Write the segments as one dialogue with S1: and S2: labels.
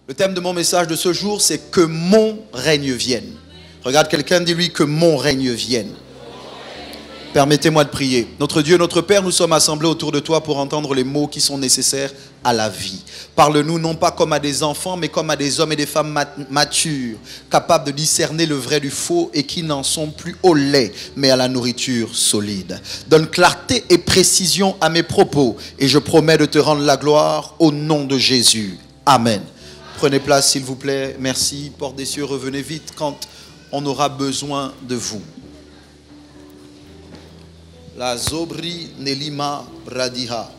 S1: Le thème de mon message de ce jour, c'est que mon règne vienne. Regarde quelqu'un, dis-lui que mon règne vienne. Permettez-moi de prier. Notre Dieu, notre Père, nous sommes assemblés autour de toi pour entendre les mots qui sont nécessaires à la vie. Parle-nous non pas comme à des enfants, mais comme à des hommes et des femmes matures, capables de discerner le vrai du faux et qui n'en sont plus au lait, mais à la nourriture solide. Donne clarté et précision à mes propos et je promets de te rendre la gloire au nom de Jésus. Amen. Prenez place s'il vous plaît. Merci. Porte des cieux, revenez vite quand on aura besoin de vous. La zobri nelima bradiha,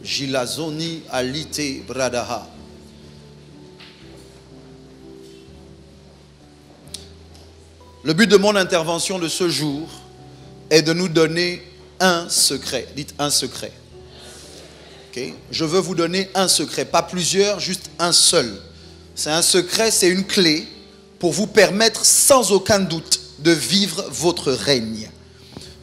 S1: gilazoni alite bradaha. Le but de mon intervention de ce jour est de nous donner un secret. Dites un secret. Okay. Je veux vous donner un secret, pas plusieurs, juste un seul. C'est un secret, c'est une clé pour vous permettre sans aucun doute de vivre votre règne.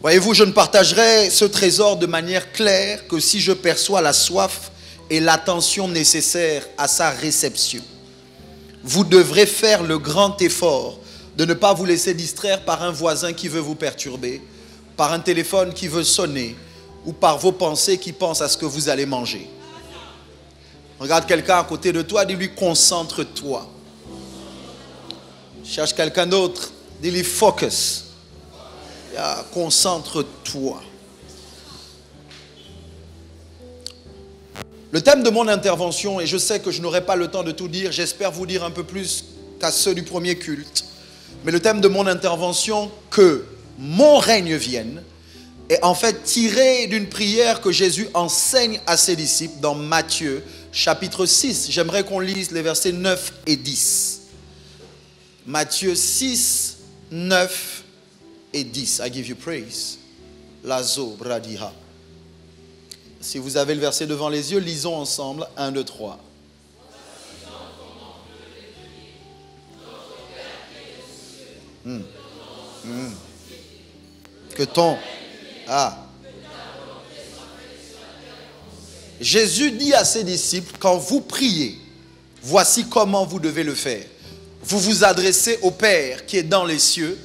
S1: Voyez-vous, je ne partagerai ce trésor de manière claire que si je perçois la soif et l'attention nécessaires à sa réception. Vous devrez faire le grand effort de ne pas vous laisser distraire par un voisin qui veut vous perturber, par un téléphone qui veut sonner ou par vos pensées qui pensent à ce que vous allez manger. Regarde quelqu'un à côté de toi, dis-lui concentre-toi. Cherche quelqu'un d'autre, dis-lui focus. Concentre-toi. Le thème de mon intervention, et je sais que je n'aurai pas le temps de tout dire, j'espère vous dire un peu plus qu'à ceux du premier culte, mais le thème de mon intervention, que mon règne vienne, est en fait tiré d'une prière que Jésus enseigne à ses disciples dans Matthieu chapitre 6. J'aimerais qu'on lise les versets 9 et 10. Matthieu 6, 9 et 10. I give you praise. Lazo bradiha. Si vous avez le verset devant les yeux, lisons ensemble. 1, 2, 3. Que ton... Jésus dit à ses disciples, quand vous priez, voici comment vous devez le faire. Vous vous adressez au Père qui est dans les cieux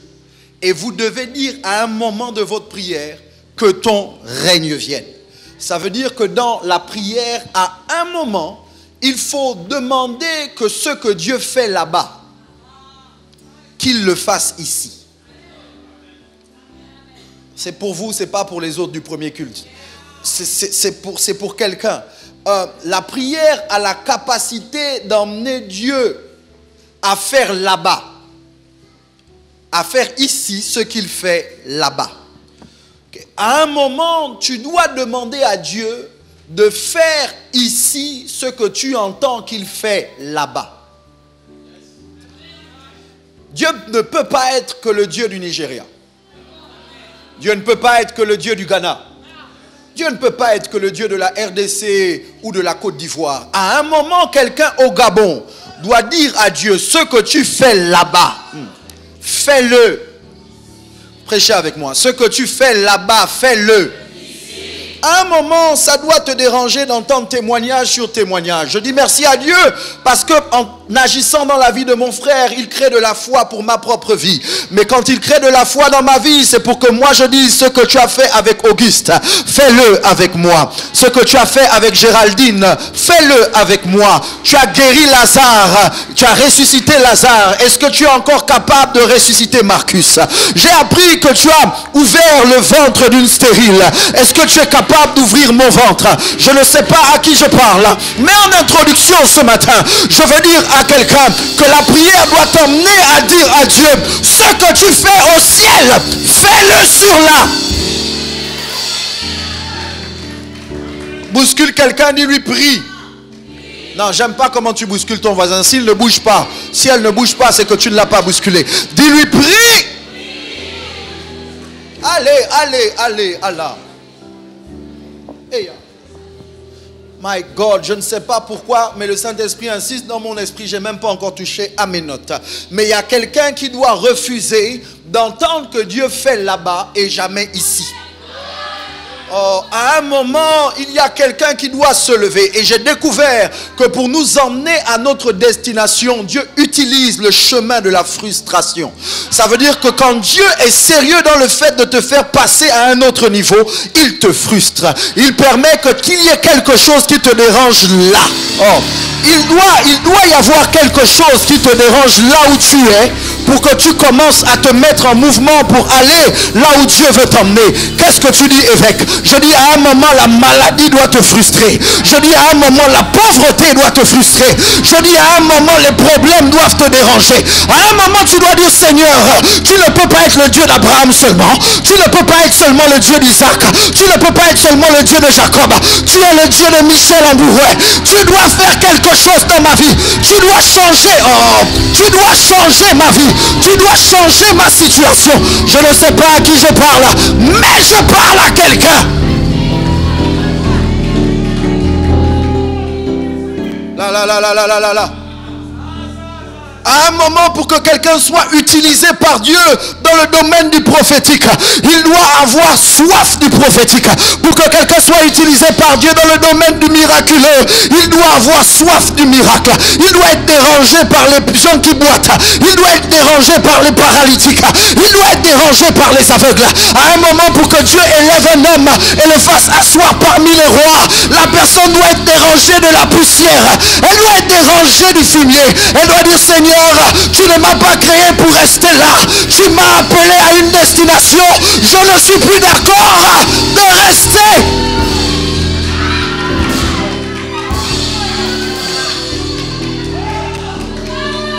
S1: et vous devez dire à un moment de votre prière que ton règne vienne. Ça veut dire que dans la prière, à un moment, il faut demander que ce que Dieu fait là-bas, qu'il le fasse ici. C'est pour vous, c'est pas pour les autres du premier culte. C'est pour quelqu'un. La prière a la capacité d'emmener Dieu à faire là-bas, à faire ici ce qu'il fait là-bas. Okay. À un moment, tu dois demander à Dieu de faire ici ce que tu entends qu'il fait là-bas. Dieu ne peut pas être que le Dieu du Nigeria. Dieu ne peut pas être que le Dieu du Ghana. Dieu ne peut pas être que le Dieu de la RDC ou de la Côte d'Ivoire. À un moment, quelqu'un au Gabon doit dire à Dieu, ce que tu fais là-bas, fais-le. Prêchez avec moi. Ce que tu fais là-bas, fais-le. À un moment, ça doit te déranger d'entendre témoignage sur témoignage. Je dis merci à Dieu parce qu'en agissant dans la vie de mon frère, il crée de la foi pour ma propre vie. Mais quand il crée de la foi dans ma vie, c'est pour que moi je dise ce que tu as fait avec Auguste, fais-le avec moi. Ce que tu as fait avec Géraldine, fais-le avec moi. Tu as guéri Lazare, tu as ressuscité Lazare. Est-ce que tu es encore capable de ressusciter Marcus? J'ai appris que tu as ouvert le ventre d'une stérile. Est-ce que tu es capable d'ouvrir mon ventre? Je ne sais pas à qui je parle, mais en introduction ce matin, je veux dire à quelqu'un que la prière doit t'emmener à dire à Dieu, ce que tu fais au ciel, fais-le sur là. Bouscule quelqu'un, dis-lui prie. Non, j'aime pas comment tu bouscules ton voisin. S'il ne bouge pas, si elle ne bouge pas, c'est que tu ne l'as pas bousculé. Dis-lui prie. Allez, Allah. Hey. My God, je ne sais pas pourquoi, mais le Saint-Esprit insiste dans mon esprit. Je n'ai même pas encore touché à mes notes. Mais il y a quelqu'un qui doit refuser d'entendre que Dieu fait là-bas et jamais ici. Oh, à un moment, il y a quelqu'un qui doit se lever. Et j'ai découvert que pour nous emmener à notre destination, Dieu utilise le chemin de la frustration. Ça veut dire que quand Dieu est sérieux dans le fait de te faire passer à un autre niveau, il te frustre. Il permet qu'il y ait quelque chose qui te dérange là. Oh, il doit y avoir quelque chose qui te dérange là où tu es pour que tu commences à te mettre en mouvement pour aller là où Dieu veut t'emmener. Qu'est-ce que tu dis, évêque? Je dis à un moment la maladie doit te frustrer. Je dis à un moment la pauvreté doit te frustrer. Je dis à un moment les problèmes doivent te déranger. À un moment tu dois dire Seigneur, tu ne peux pas être le Dieu d'Abraham seulement. Tu ne peux pas être seulement le Dieu d'Isaac. Tu ne peux pas être seulement le Dieu de Jacob. Tu es le Dieu de Michel Ambourouet. Tu dois faire quelque chose dans ma vie. Tu dois changer. Oh, tu dois changer ma vie. Tu dois changer ma situation. Je ne sais pas à qui je parle, mais je parle à quelqu'un. Là. À un moment, pour que quelqu'un soit utilisé par Dieu dans le domaine du prophétique, il doit avoir soif du prophétique. Pour que quelqu'un soit utilisé par Dieu dans le domaine du miraculeux, il doit avoir soif du miracle. Il doit être dérangé par les gens qui boitent. Il doit être dérangé par les paralytiques. Il doit être dérangé par les aveugles. À un moment, pour que Dieu élève un homme et le fasse asseoir parmi les rois, la personne doit être dérangée de la poussière. Elle doit être dérangée du fumier. Elle doit dire Seigneur, tu ne m'as pas créé pour rester là. Tu m'as appelé à une destination. Je ne suis plus d'accord de rester.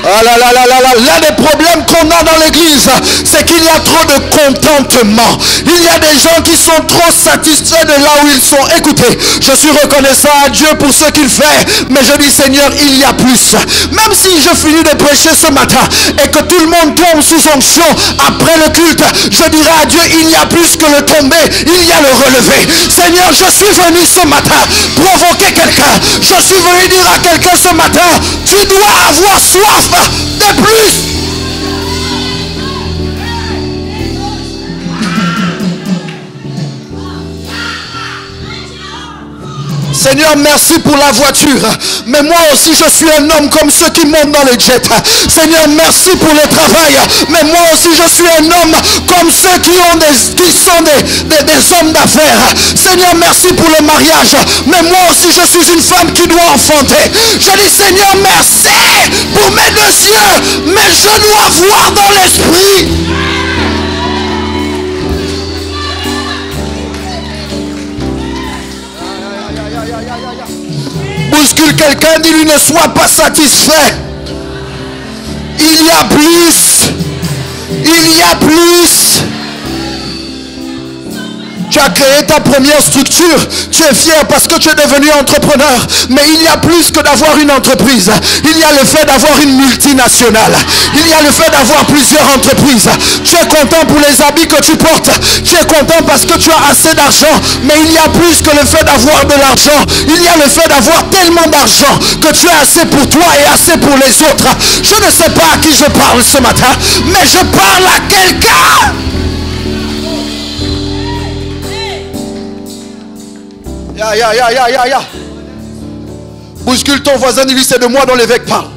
S1: Ah là là là là là. L'un des problèmes qu'on a dans l'église, c'est qu'il y a trop de contentement. Il y a des gens qui sont trop satisfaits de là où ils sont. Écoutez, je suis reconnaissant à Dieu pour ce qu'il fait, mais je dis Seigneur, il y a plus. Même si je finis de prêcher ce matin et que tout le monde tombe sous onction après le culte, je dirai à Dieu, il y a plus que le tomber, il y a le relevé. Seigneur, je suis venu ce matin provoquer quelqu'un. Je suis venu dire à quelqu'un ce matin, tu dois avoir soif de plus. Seigneur, merci pour la voiture. Mais moi aussi, je suis un homme comme ceux qui montent dans les jets. Seigneur, merci pour le travail. Mais moi aussi, je suis un homme comme ceux qui sont des hommes d'affaires. Seigneur, merci pour le mariage. Mais moi aussi, je suis une femme qui doit enfanter. Je dis, Seigneur, merci pour mes deux yeux. Mais je dois voir dans l'esprit. Bouscule quelqu'un, dis-lui ne sois pas satisfait. Il y a plus. Il y a plus. Tu as créé ta première structure. Tu es fier parce que tu es devenu entrepreneur. Mais il y a plus que d'avoir une entreprise. Il y a le fait d'avoir une multinationale. Il y a le fait d'avoir plusieurs entreprises. Tu es content pour les habits que tu portes. Tu es content parce que tu as assez d'argent. Mais il y a plus que le fait d'avoir de l'argent. Il y a le fait d'avoir tellement d'argent que tu as assez pour toi et assez pour les autres. Je ne sais pas à qui je parle ce matin, mais je parle à quelqu'un. Ya. Bouscule ton voisin, dis-lui c'est de moi dont l'évêque parle.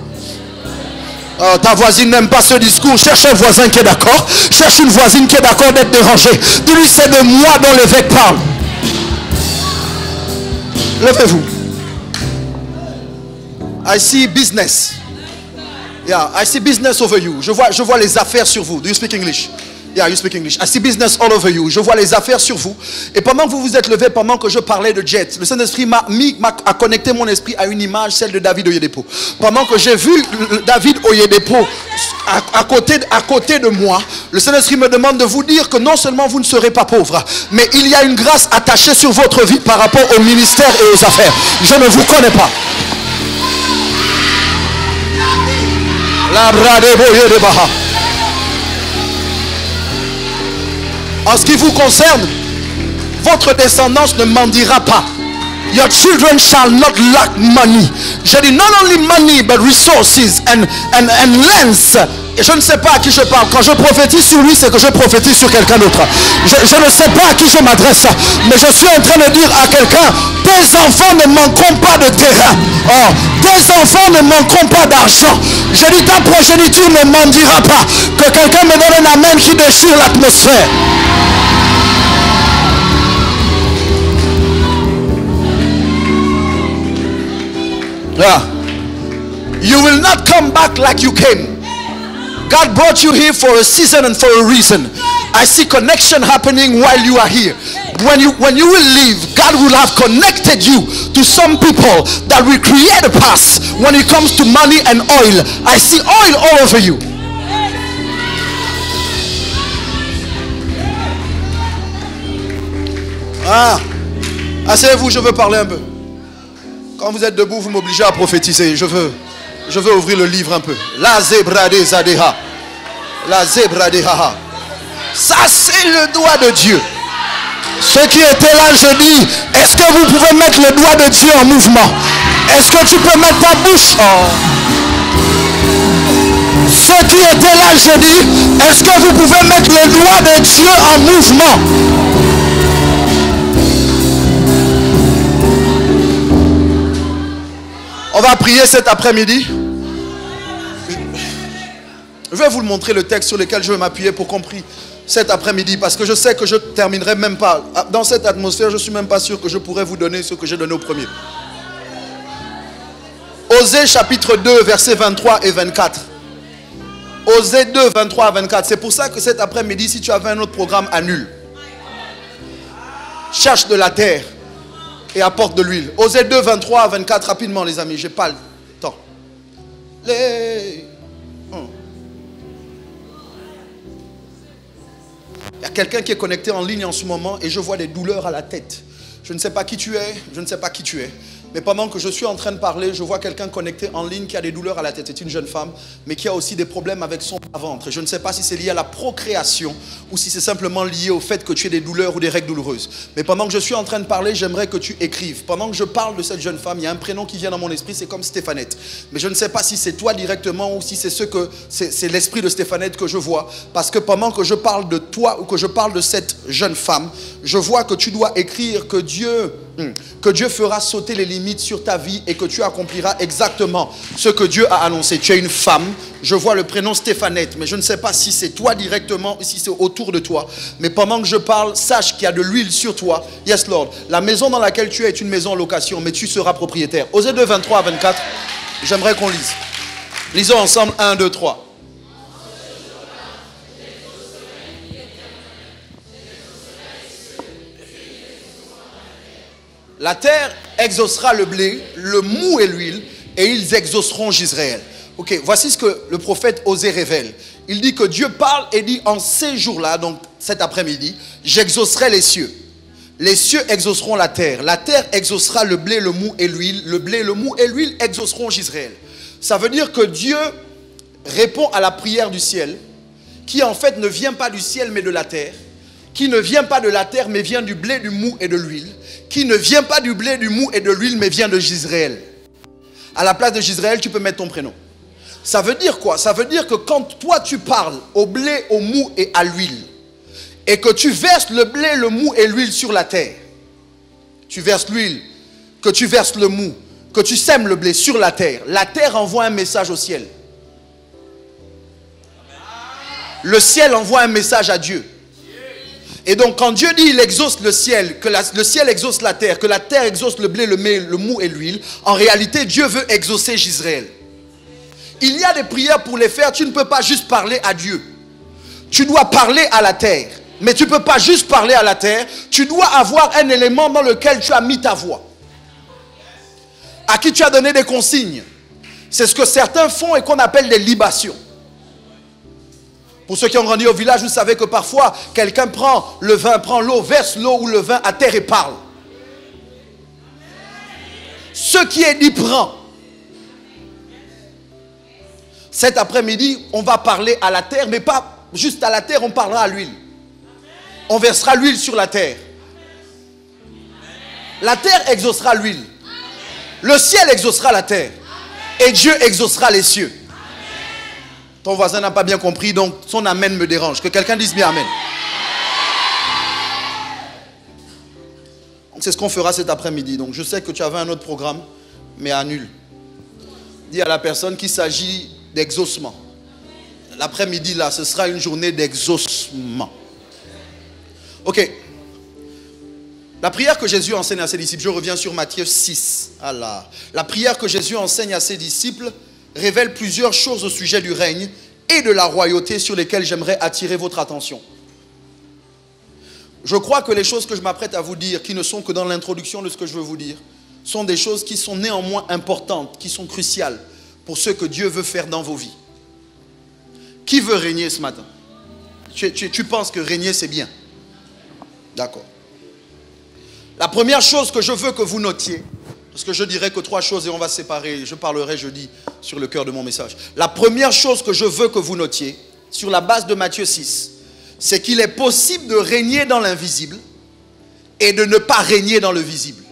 S1: Ta voisine n'aime pas ce discours. Cherche un voisin qui est d'accord. Cherche une voisine qui est d'accord d'être dérangée. Dis-lui c'est de moi dont l'évêque parle. Levez-vous. I see business. Yeah, I see business over you. Je vois les affaires sur vous. Do you speak English? Yeah, you speak English. I see business all over you. Je vois les affaires sur vous. Et pendant que vous vous êtes levé, pendant que je parlais de jet, le Saint-Esprit a connecté mon esprit à une image, celle de David Oyedepo. Pendant que j'ai vu David Oyedepo à côté de moi, le Saint-Esprit me demande de vous dire que non seulement vous ne serez pas pauvre, mais il y a une grâce attachée sur votre vie par rapport au ministère et aux affaires. Je ne vous connais pas. La brade Oyedebaha. En ce qui vous concerne, votre descendance ne mendiera pas. Your children shall not lack money. J'ai dit not only money but resources and lands. Et je ne sais pas à qui je parle. Quand je prophétise sur lui, c'est que je prophétise sur quelqu'un d'autre. Je ne sais pas à qui je m'adresse, mais je suis en train de dire à quelqu'un, tes enfants ne manqueront pas de terrain. Oh, tes enfants ne manqueront pas d'argent. J'ai dit ta progéniture ne mendira pas. Que quelqu'un me donne un amen qui déchire l'atmosphère. Yeah. You will not come back like you came. God brought you here for a season and for a reason. I see connection happening while you are here. When you will leave, God will have connected you to some people that will create a path when it comes to money and oil. I see oil all over you. Asseyez-vous, je veux parler un peu. Quand vous êtes debout, vous m'obligez à prophétiser. Je veux ouvrir le livre un peu. La zebra de Zadeha. La zebra de Haha. Ça, c'est le doigt de Dieu. Ceux qui étaient là, je dis, est-ce que vous pouvez mettre le doigt de Dieu en mouvement? Est-ce que tu peux mettre ta bouche Ceux qui étaient là, je dis, est-ce que vous pouvez mettre le doigt de Dieu en mouvement? On va prier cet après-midi. Je vais vous le montrer, le texte sur lequel je vais m'appuyer pour compris cet après-midi, parce que je sais que je ne terminerai même pas. Dans cette atmosphère, je ne suis même pas sûr que je pourrais vous donner ce que j'ai donné au premier. Osée chapitre 2, versets 23 et 24. Osée 2, 23 à 24. C'est pour ça que cet après-midi, si tu avais un autre programme, annule. Cherche de la terre et apporte de l'huile. Osée 2, 23 à 24, rapidement les amis, je n'ai pas le temps. Il y a quelqu'un qui est connecté en ligne en ce moment et je vois des douleurs à la tête. Je ne sais pas qui tu es, je ne sais pas qui tu es. Mais pendant que je suis en train de parler, je vois quelqu'un connecté en ligne qui a des douleurs à la tête. C'est une jeune femme, mais qui a aussi des problèmes avec son ventre. Et je ne sais pas si c'est lié à la procréation ou si c'est simplement lié au fait que tu aies des douleurs ou des règles douloureuses. Mais pendant que je suis en train de parler, j'aimerais que tu écrives. Pendant que je parle de cette jeune femme, il y a un prénom qui vient dans mon esprit, c'est comme Stéphanette. Mais je ne sais pas si c'est toi directement ou si c'est l'esprit de Stéphanette que je vois. Parce que pendant que je parle de toi ou que je parle de cette jeune femme, je vois que tu dois écrire que Dieu fera sauter les limites sur ta vie et que tu accompliras exactement ce que Dieu a annoncé. Tu es une femme, je vois le prénom Stéphanette, mais je ne sais pas si c'est toi directement ou si c'est autour de toi. Mais pendant que je parle, sache qu'il y a de l'huile sur toi. Yes Lord, la maison dans laquelle tu es est une maison en location, mais tu seras propriétaire. Osée 2, 23 à 24, j'aimerais qu'on lise. Lisons ensemble 1, 2, 3. La terre exaucera le blé, le mou et l'huile, et ils exauceront Jisraël. Ok, voici ce que le prophète Osée révèle. Il dit que Dieu parle et dit en ces jours-là, donc cet après-midi, j'exaucerai les cieux. Les cieux exauceront la terre exaucera le blé, le mou et l'huile. Le blé, le mou et l'huile exauceront Jisraël. Ça veut dire que Dieu répond à la prière du ciel, qui en fait ne vient pas du ciel mais de la terre, qui ne vient pas de la terre mais vient du blé, du mou et de l'huile, qui ne vient pas du blé, du mou et de l'huile mais vient de Jisraël. À la place de Jisraël, tu peux mettre ton prénom. Ça veut dire quoi? Ça veut dire que quand toi tu parles au blé, au mou et à l'huile, et que tu verses le blé, le mou et l'huile sur la terre, tu verses l'huile, que tu verses le mou, que tu sèmes le blé sur la terre envoie un message au ciel. Le ciel envoie un message à Dieu. Et donc quand Dieu dit il exauce le ciel, que le ciel exauce la terre, que la terre exauce le blé, le mou et l'huile, en réalité Dieu veut exaucer Jisraël. Il y a des prières pour les faire, tu ne peux pas juste parler à Dieu. Tu dois parler à la terre. Mais tu ne peux pas juste parler à la terre, tu dois avoir un élément dans lequel tu as mis ta voix. À qui tu as donné des consignes. C'est ce que certains font et qu'on appelle des libations. Pour ceux qui ont grandi au village, vous savez que parfois, quelqu'un prend le vin, prend l'eau, verse l'eau ou le vin à terre et parle. Ce qui est dit prend. Cet après-midi, on va parler à la terre, mais pas juste à la terre, on parlera à l'huile. On versera l'huile sur la terre. La terre exaucera l'huile. Le ciel exaucera la terre. Et Dieu exaucera les cieux. Ton voisin n'a pas bien compris, donc son amen me dérange. Que quelqu'un dise bien amen. C'est ce qu'on fera cet après-midi. Donc je sais que tu avais un autre programme, mais annule. Dis à la personne qu'il s'agit d'exaucement. L'après-midi là, ce sera une journée d'exaucement. Ok. La prière que Jésus enseigne à ses disciples, je reviens sur Matthieu 6. La prière que Jésus enseigne à ses disciples révèle plusieurs choses au sujet du règne et de la royauté sur lesquelles j'aimerais attirer votre attention. Je crois que les choses que je m'apprête à vous dire, qui ne sont que dans l'introduction de ce que je veux vous dire, sont des choses qui sont néanmoins importantes, qui sont cruciales pour ce que Dieu veut faire dans vos vies. Qui veut régner ce matin? Tu penses que régner c'est bien? D'accord. La première chose que je veux que vous notiez, parce que je dirais que 3 choses et on va se séparer, je parlerai jeudi sur le cœur de mon message. La première chose que je veux que vous notiez, sur la base de Matthieu 6, c'est qu'il est possible de régner dans l'invisible et de ne pas régner dans le visible.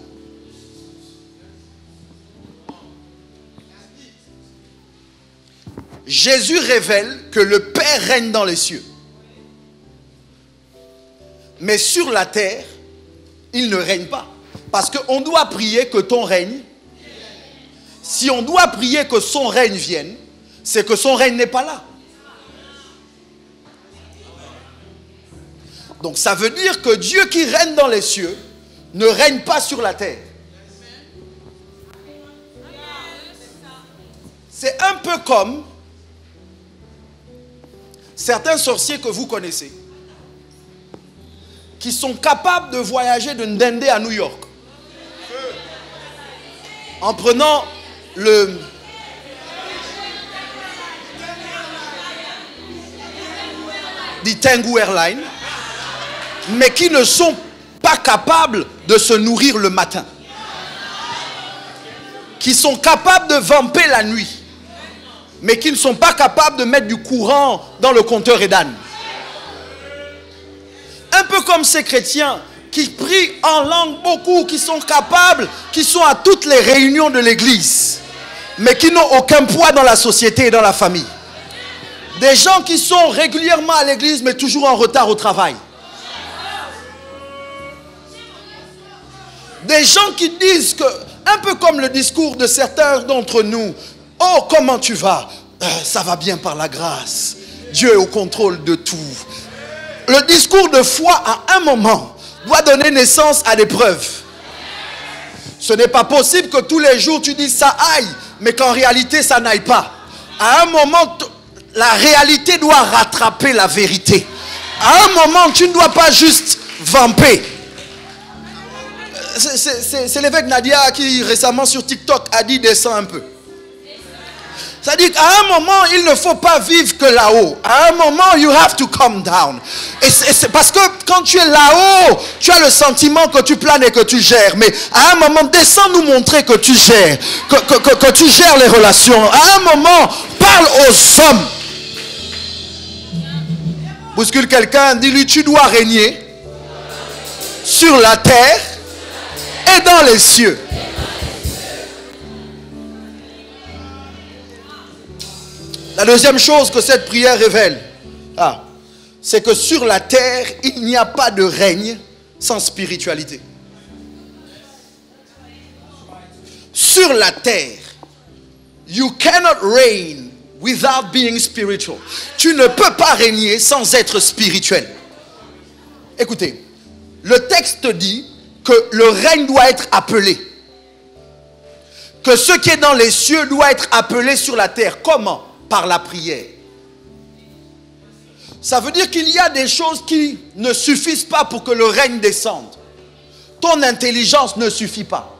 S1: Jésus révèle que le Père règne dans les cieux. Mais sur la terre, il ne règne pas. Parce qu'on doit prier que ton règne. Si on doit prier que son règne vienne, c'est que son règne n'est pas là. Donc ça veut dire que Dieu qui règne dans les cieux ne règne pas sur la terre. C'est un peu comme certains sorciers que vous connaissez, qui sont capables de voyager de Ndende à New York en prenant le Tengu Airlines, mais qui ne sont pas capables de se nourrir le matin, qui sont capables de vamper la nuit, mais qui ne sont pas capables de mettre du courant dans le compteur Edan. Un peu comme ces chrétiens qui prient en langue beaucoup, qui sont capables, qui sont à toutes les réunions de l'église, mais qui n'ont aucun poids dans la société et dans la famille. Des gens qui sont régulièrement à l'église, mais toujours en retard au travail. Des gens qui disent que, un peu comme le discours de certains d'entre nous, « Oh, comment tu vas? Ça va bien par la grâce. Dieu est au contrôle de tout. » Le discours de foi, à un moment, doit donner naissance à des preuves. Ce n'est pas possible que tous les jours tu dises ça aille, mais qu'en réalité ça n'aille pas. À un moment, la réalité doit rattraper la vérité. À un moment, tu ne dois pas juste vamper. C'est l'évêque Nadia qui récemment sur TikTok a dit descends un peu. C'est-à-dire qu'à un moment, il ne faut pas vivre que là-haut. À un moment, you have to come down. Et c'est parce que quand tu es là-haut, tu as le sentiment que tu planes et que tu gères. Mais à un moment, descends nous montrer que tu gères. Que tu gères les relations. À un moment, parle aux hommes. Bouscule quelqu'un, dis-lui, tu dois régner sur la terre et dans les cieux. La deuxième chose que cette prière révèle, c'est que sur la terre, il n'y a pas de règne sans spiritualité. Sur la terre, you cannot reign without being spiritual. Tu ne peux pas régner sans être spirituel. Écoutez, le texte dit que le règne doit être appelé. Que ce qui est dans les cieux doit être appelé sur la terre. Comment? Par la prière. Ça veut dire qu'il y a des choses qui ne suffisent pas pour que le règne descende. Ton intelligence ne suffit pas.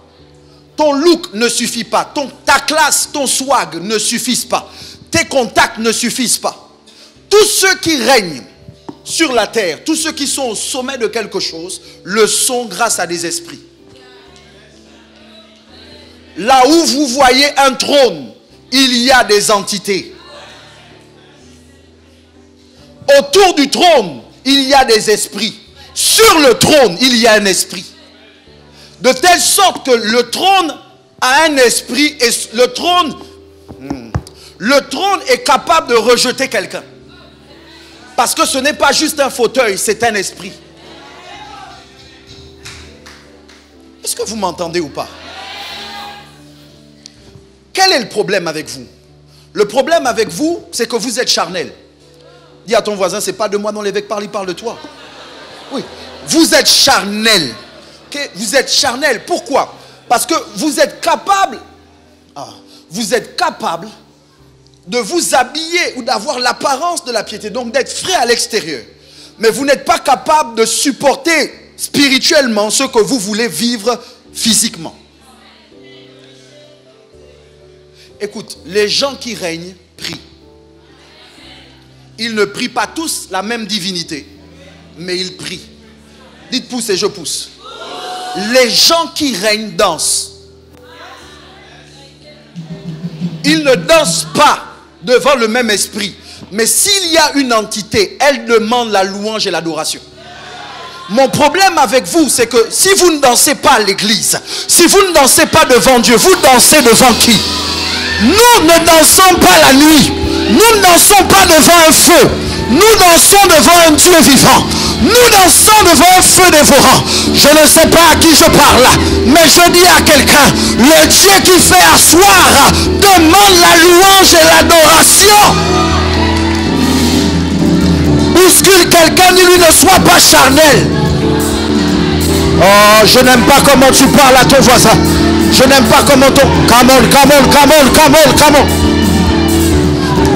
S1: Ton look ne suffit pas. Ta classe, ton swag ne suffisent pas. Tes contacts ne suffisent pas. Tous ceux qui règnent sur la terre, tous ceux qui sont au sommet de quelque chose, le sont grâce à des esprits. Là où vous voyez un trône, il y a des entités. Autour du trône, il y a des esprits. Sur le trône, il y a un esprit. De telle sorte que le trône a un esprit et le trône est capable de rejeter quelqu'un. Parce que ce n'est pas juste un fauteuil, c'est un esprit. Est-ce que vous m'entendez ou pas? Quel est le problème avec vous? Le problème avec vous, c'est que vous êtes charnel. Dis à ton voisin, c'est pas de moi dont l'évêque parle, il parle de toi. Oui, vous êtes charnel. Okay? Vous êtes charnel. Pourquoi? Parce que vous êtes capable, de vous habiller ou d'avoir l'apparence de la piété, donc d'être frais à l'extérieur. Mais vous n'êtes pas capable de supporter spirituellement ce que vous voulez vivre physiquement. Écoute, les gens qui règnent prient. Ils ne prient pas tous la même divinité, mais ils prient. Dites pousse et je pousse. Les gens qui règnent dansent. Ils ne dansent pas devant le même esprit. Mais s'il y a une entité, elle demande la louange et l'adoration. Mon problème avec vous, c'est que si vous ne dansez pas à l'église, si vous ne dansez pas devant Dieu, vous dansez devant qui? Nous ne dansons pas la nuit. Nous ne dansons pas devant un feu. Nous dansons devant un Dieu vivant. Nous dansons devant un feu dévorant. Je ne sais pas à qui je parle, mais je dis à quelqu'un, le Dieu qui fait asseoir demande la louange et l'adoration. Bouscule quelqu'un, dis-lui ne sois pas charnel. Oh, je n'aime pas comment tu parles à ton voisin. Je n'aime pas comment ton... Come on, come on, come on, come on, come on.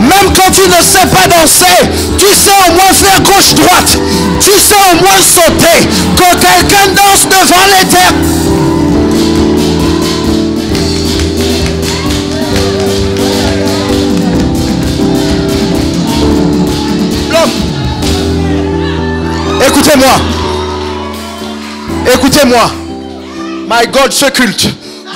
S1: Même quand tu ne sais pas danser, tu sais au moins faire gauche-droite. Tu sais au moins sauter. Que quelqu'un danse devant l'éternel. Écoutez-moi. Écoutez-moi. My God, ce culte.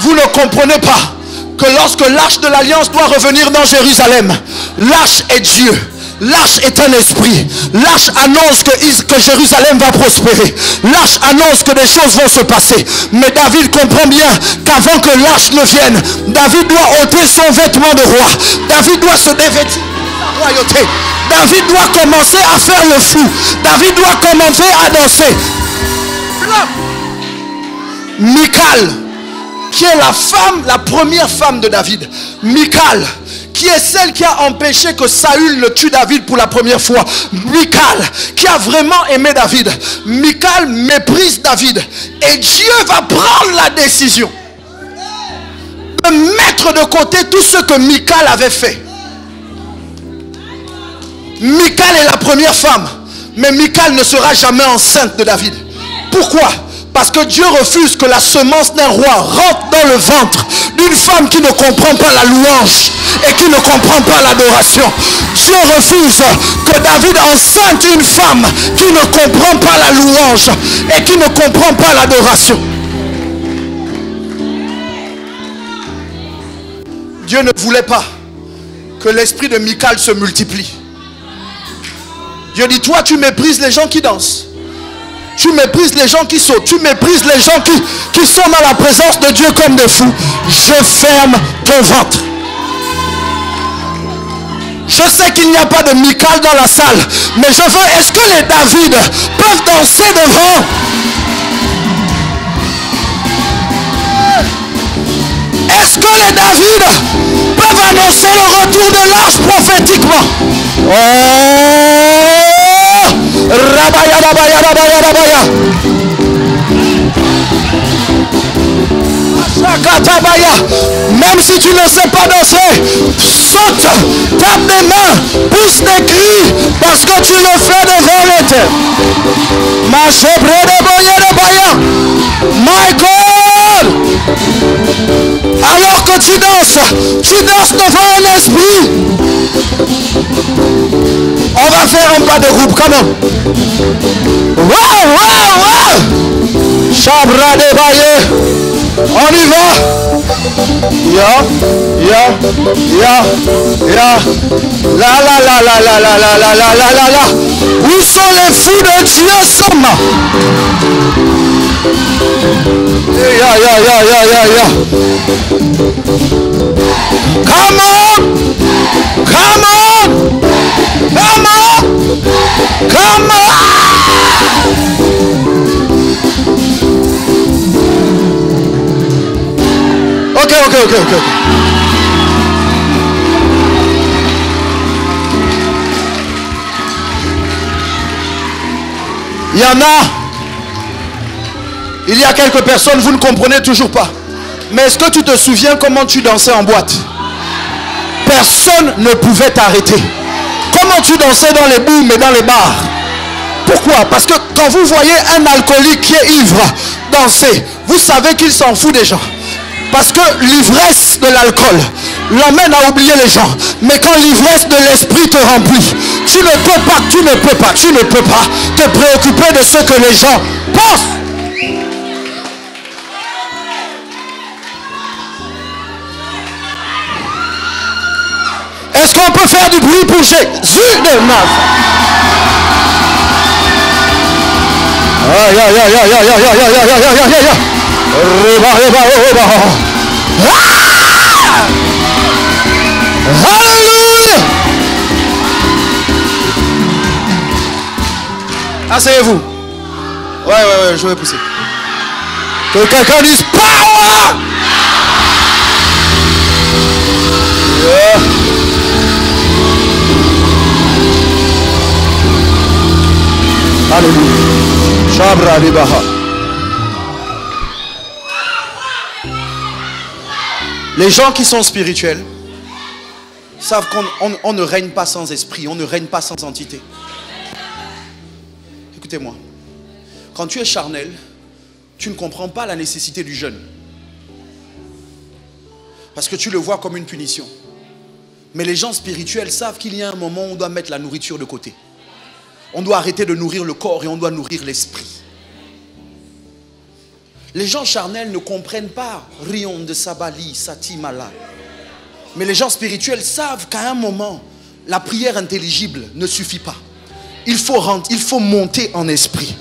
S1: Vous ne comprenez pas que lorsque l'arche de l'alliance doit revenir dans Jérusalem, l'arche est Dieu, l'arche est un esprit, l'arche annonce que Jérusalem va prospérer, l'arche annonce que des choses vont se passer. Mais David comprend bien qu'avant que l'arche ne vienne, David doit ôter son vêtement de roi, David doit se dévêtir de sa royauté, David doit commencer à faire le fou, David doit commencer à danser. Michal, qui est la femme, la première femme de David. Michal, qui est celle qui a empêché que Saül ne tue David pour la première fois. Michal, qui a vraiment aimé David. Michal méprise David. Et Dieu va prendre la décision de mettre de côté tout ce que Michal avait fait. Michal est la première femme. Mais Michal ne sera jamais enceinte de David. Pourquoi? Parce que Dieu refuse que la semence d'un roi rentre dans le ventre d'une femme qui ne comprend pas la louange et qui ne comprend pas l'adoration. Dieu refuse que David enceinte une femme qui ne comprend pas la louange et qui ne comprend pas l'adoration. Dieu ne voulait pas que l'esprit de Michal se multiplie. Dieu dit, toi tu méprises les gens qui dansent. Tu méprises les gens qui sautent. Tu méprises les gens qui sont dans la présence de Dieu comme des fous. Je ferme ton ventre. Je sais qu'il n'y a pas de Michal dans la salle. Mais je veux, est-ce que les David peuvent danser devant? Est-ce que les David peuvent annoncer le retour de l'arche prophétiquement? Oh! Rabaya, rabaya, rabaya, rabaya. Même si tu ne sais pas danser, saute, tape des mains, pousse des cris, parce que tu le fais devant l'éternel. My God! Alors que tu danses devant un esprit. On va faire un pas de groupe, quand même. Wow, wow, wow! Chabra de Baye. On y va. Ya. La. Où sont les fous de Dieu, somme? Yeah. Come on. Okay. Il y en a. Il y a quelques personnes, vous ne comprenez toujours pas. Mais est-ce que tu te souviens comment tu dansais en boîte? Personne ne pouvait t'arrêter. Comment tu dansais dans les booms et dans les bars? Pourquoi? Parce que quand vous voyez un alcoolique qui est ivre danser, vous savez qu'il s'en fout des gens. Parce que l'ivresse de l'alcool l'emmène à oublier les gens. Mais quand l'ivresse de l'esprit te remplit, tu ne peux pas te préoccuper de ce que les gens pensent. Est-ce qu'on peut faire du bruit pour Jésus de Nazareth? Alléluia. Asseyez-vous. Ouais, je vais pousser. Que quelqu'un dise power. Alléluia. Shabra Libaha. Les gens qui sont spirituels savent qu'on ne règne pas sans esprit, on ne règne pas sans entité. Écoutez-moi, quand tu es charnel, tu ne comprends pas la nécessité du jeûne. Parce que tu le vois comme une punition. Mais les gens spirituels savent qu'il y a un moment où on doit mettre la nourriture de côté. On doit arrêter de nourrir le corps et on doit nourrir l'esprit. Les gens charnels ne comprennent pas Rion de Sabali, Satimala. Mais les gens spirituels savent qu'à un moment, la prière intelligible ne suffit pas. Il faut monter en esprit.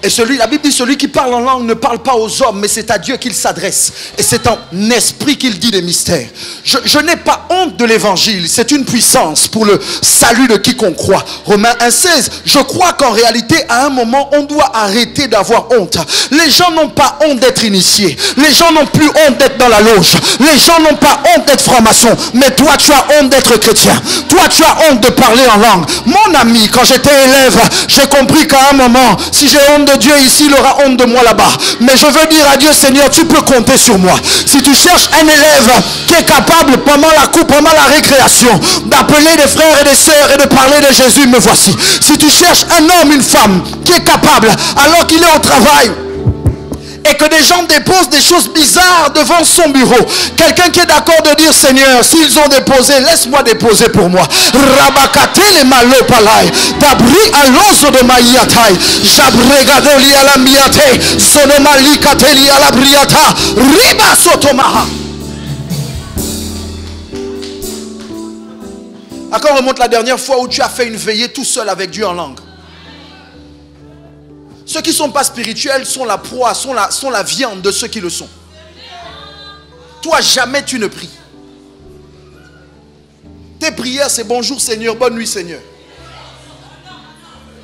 S1: Et la Bible dit, celui qui parle en langue ne parle pas aux hommes, mais c'est à Dieu qu'il s'adresse. Et c'est en esprit qu'il dit des mystères. Je n'ai pas honte de l'évangile. C'est une puissance pour le salut de quiconque croit. Romains 1,16. Je crois qu'en réalité, à un moment, on doit arrêter d'avoir honte. Les gens n'ont pas honte d'être initiés. Les gens n'ont plus honte d'être dans la loge. Les gens n'ont pas honte d'être franc-maçon. Mais toi, tu as honte d'être chrétien. Toi, tu as honte de parler en langue. Mon ami, quand j'étais élève, j'ai compris qu'à un moment, si j'ai honte de Dieu ici, il aura honte de moi là-bas. Mais je veux dire à Dieu, Seigneur, tu peux compter sur moi. Si tu cherches un élève qui est capable pendant la coupe, pendant la récréation, d'appeler des frères et des sœurs et de parler de Jésus, me voici. Si tu cherches un homme, une femme qui est capable, alors qu'il est au travail, et que des gens déposent des choses bizarres devant son bureau, quelqu'un qui est d'accord de dire, Seigneur, s'ils ont déposé, laisse-moi déposer pour moi. Rabakate les malopalai, dabri alonso de maiatai, jabregadoli ala miate, sonomali kateli ala briata, riba sotomaha. À quand remonte la dernière fois où tu as fait une veillée tout seul avec Dieu en langue? Ceux qui ne sont pas spirituels sont la proie, sont la viande de ceux qui le sont. Toi, jamais tu ne pries. Tes prières, c'est bonjour Seigneur, bonne nuit Seigneur.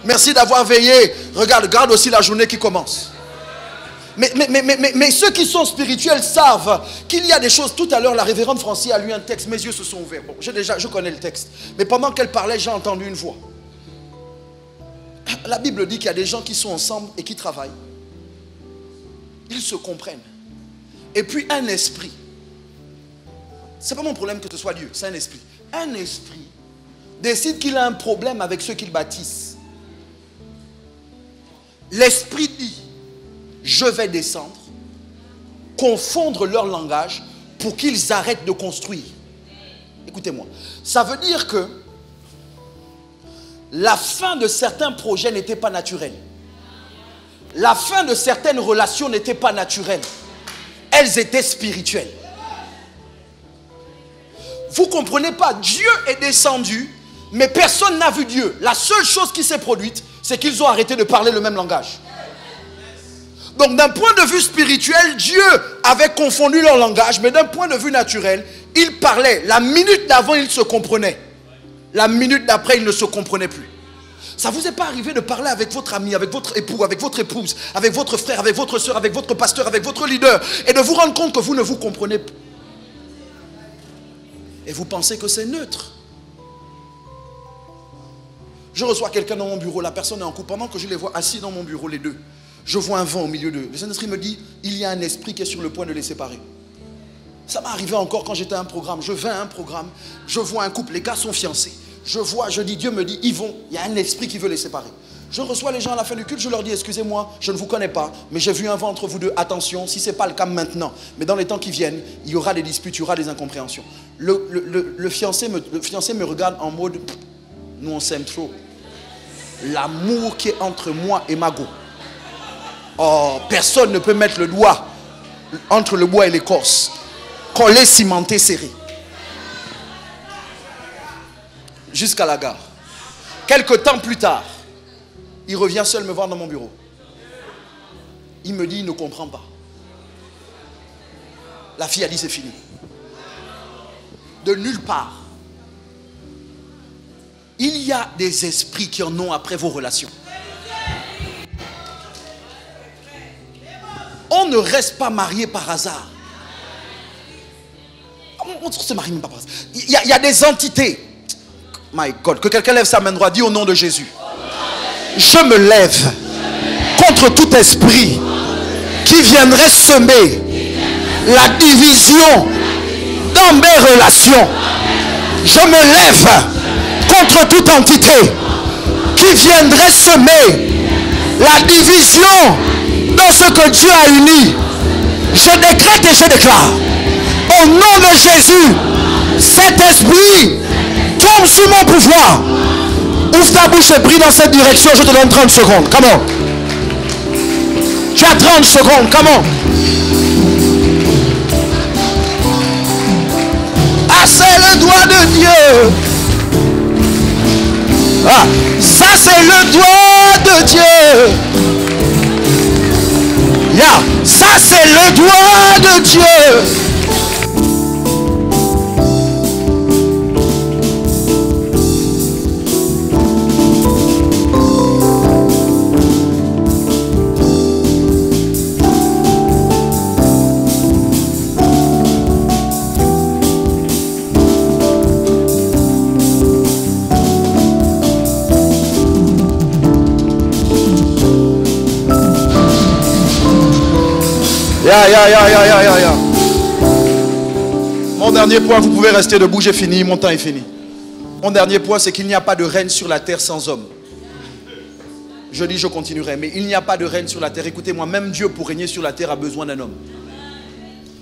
S1: Merci d'avoir veillé. Regarde aussi la journée qui commence. Mais ceux qui sont spirituels savent qu'il y a des choses. Tout à l'heure, la révérende Francie a lu un texte. Mes yeux se sont ouverts. Bon, je connais le texte. Mais pendant qu'elle parlait, j'ai entendu une voix. La Bible dit qu'il y a des gens qui sont ensemble et qui travaillent. Ils se comprennent. Et puis un esprit. C'est pas mon problème que ce soit Dieu, c'est un esprit. Un esprit décide qu'il a un problème avec ceux qu'il bâtisse. L'esprit dit, je vais descendre, confondre leur langage pour qu'ils arrêtent de construire. Écoutez-moi. Ça veut dire que la fin de certains projets n'était pas naturelle. La fin de certaines relations n'était pas naturelle. Elles étaient spirituelles. Vous ne comprenez pas, Dieu est descendu, mais personne n'a vu Dieu. La seule chose qui s'est produite, c'est qu'ils ont arrêté de parler le même langage. Donc d'un point de vue spirituel, Dieu avait confondu leur langage, mais d'un point de vue naturel, ils parlaient. La minute d'avant, ils se comprenaient. La minute d'après, ils ne se comprenaient plus. Ça ne vous est pas arrivé de parler avec votre ami, avec votre époux, avec votre épouse, avec votre frère, avec votre soeur, avec votre pasteur, avec votre leader, et de vous rendre compte que vous ne vous comprenez plus. Et vous pensez que c'est neutre. Je reçois quelqu'un dans mon bureau, la personne est en couple. Pendant que je les vois assis dans mon bureau, les deux, je vois un vent au milieu d'eux. Le Saint-Esprit me dit, il y a un esprit qui est sur le point de les séparer. Ça m'est arrivé encore quand j'étais à un programme. Je vais à un programme, je vois un couple, les gars sont fiancés. Je dis, Dieu me dit, ils vont, il y a un esprit qui veut les séparer. Je reçois les gens à la fin du culte, je leur dis, excusez-moi, je ne vous connais pas, mais j'ai vu un vent entre vous deux, attention, si ce n'est pas le cas maintenant, mais dans les temps qui viennent, il y aura des disputes, il y aura des incompréhensions. Le fiancé me regarde en mode, nous on s'aime trop. L'amour qui est entre moi et Mago. Oh, personne ne peut mettre le doigt entre le bois et l'écorce. Collé, cimenté, serré. Jusqu'à la gare. Quelque temps plus tard, il revient seul me voir dans mon bureau. Il me dit, il ne comprend pas. La fille a dit, c'est fini. De nulle part. Il y a des esprits qui en ont après vos relations. On ne reste pas marié par hasard. On ne se marie même pas par hasard. Il y a des entités. My God, que quelqu'un lève sa main droite, dit au nom de Jésus. Je me lève contre tout esprit qui viendrait semer la division dans mes relations. Je me lève contre toute entité qui viendrait semer la division dans ce que Dieu a uni. Je décrète et je déclare au nom de Jésus, cet esprit tombe sous mon pouvoir. Ouvre ta bouche et prie dans cette direction. Je te donne 30 secondes. Comment? Tu as 30 secondes. Comment? Ah, c'est le doigt de Dieu. Ah, ça c'est le doigt de Dieu. Yeah, ça c'est le doigt de Dieu. Ya. Mon dernier point, vous pouvez rester debout, j'ai fini, mon temps est fini. Mon dernier point, c'est qu'il n'y a pas de règne sur la terre sans homme. Je dis, je continuerai, mais il n'y a pas de règne sur la terre. Écoutez-moi, même Dieu pour régner sur la terre a besoin d'un homme.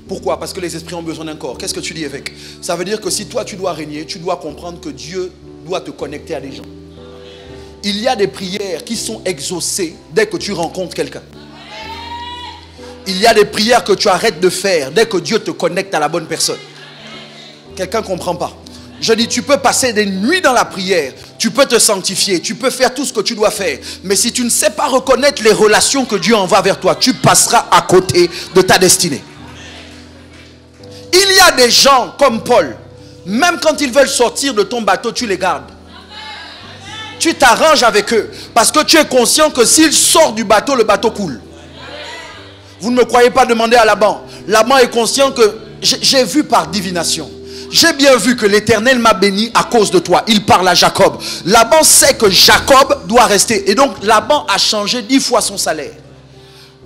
S1: Pourquoi? Parce que les esprits ont besoin d'un corps. Qu'est-ce que tu dis avec? Ça veut dire que si toi tu dois régner, tu dois comprendre que Dieu doit te connecter à des gens. Il y a des prières qui sont exaucées dès que tu rencontres quelqu'un. Il y a des prières que tu arrêtes de faire dès que Dieu te connecte à la bonne personne. Quelqu'un ne comprend pas. Je dis, tu peux passer des nuits dans la prière, tu peux te sanctifier, tu peux faire tout ce que tu dois faire. Mais si tu ne sais pas reconnaître les relations que Dieu envoie vers toi, tu passeras à côté de ta destinée. Il y a des gens comme Paul, même quand ils veulent sortir de ton bateau, tu les gardes. Tu t'arranges avec eux parce que tu es conscient que s'ils sortent du bateau, le bateau coule. Vous ne me croyez pas, demander à Laban. Laban est conscient que j'ai vu par divination. J'ai bien vu que l'Éternel m'a béni à cause de toi. Il parle à Jacob. Laban sait que Jacob doit rester. Et donc Laban a changé 10 fois son salaire.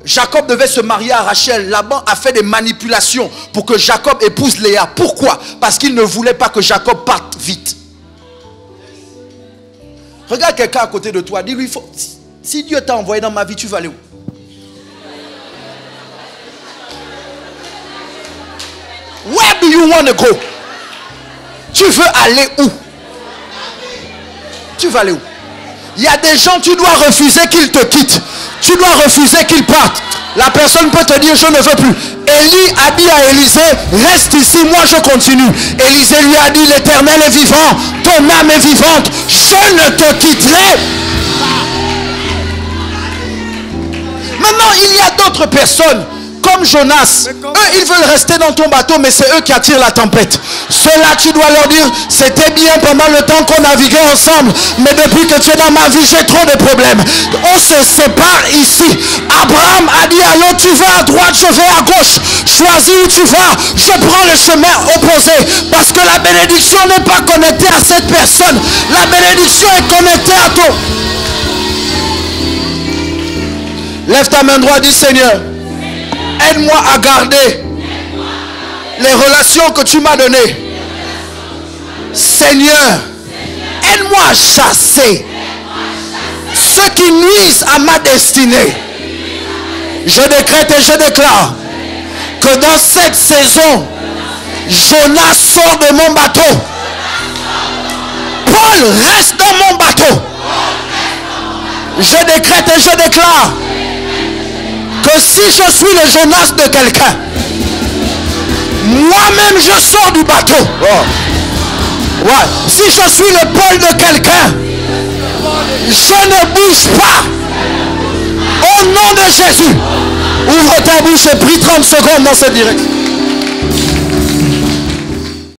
S1: Jacob devait se marier à Rachel. Laban a fait des manipulations pour que Jacob épouse Léa. Pourquoi? Parce qu'il ne voulait pas que Jacob parte vite. Regarde quelqu'un à côté de toi. Dis-lui, si Dieu t'a envoyé dans ma vie, tu vas aller où? Where do you want to go? Tu veux aller où? Tu vas aller où? Il y a des gens, tu dois refuser qu'ils te quittent. Tu dois refuser qu'ils partent. La personne peut te dire, je ne veux plus. Élie a dit à Élisée, reste ici, moi je continue. Élisée lui a dit, l'Éternel est vivant, ton âme est vivante, je ne te quitterai pas. Maintenant, il y a d'autres personnes, comme Jonas. Eux, ils veulent rester dans ton bateau, mais c'est eux qui attirent la tempête. Ceux-là, tu dois leur dire, c'était bien pendant le temps qu'on naviguait ensemble, mais depuis que tu es dans ma vie, j'ai trop de problèmes. On se sépare ici. Abraham a dit, allô, tu vas à droite, je vais à gauche. Choisis où tu vas. Je prends le chemin opposé. Parce que la bénédiction n'est pas connectée à cette personne. La bénédiction est connectée à toi. Lève ta main droite, dis Seigneur, aide-moi à garder les relations que tu m'as données. Seigneur, aide-moi à chasser ceux qui nuisent à ma destinée. Je décrète et je déclare que dans cette saison, Jonas sort de mon bateau. Paul reste dans mon bateau. Je décrète et je déclare que si je suis le Jonas de quelqu'un, moi-même je sors du bateau. Oh. Ouais. Si je suis le Paul de quelqu'un, je ne bouge pas. Au nom de Jésus, ouvre ta bouche et prie 30 secondes dans cette direction.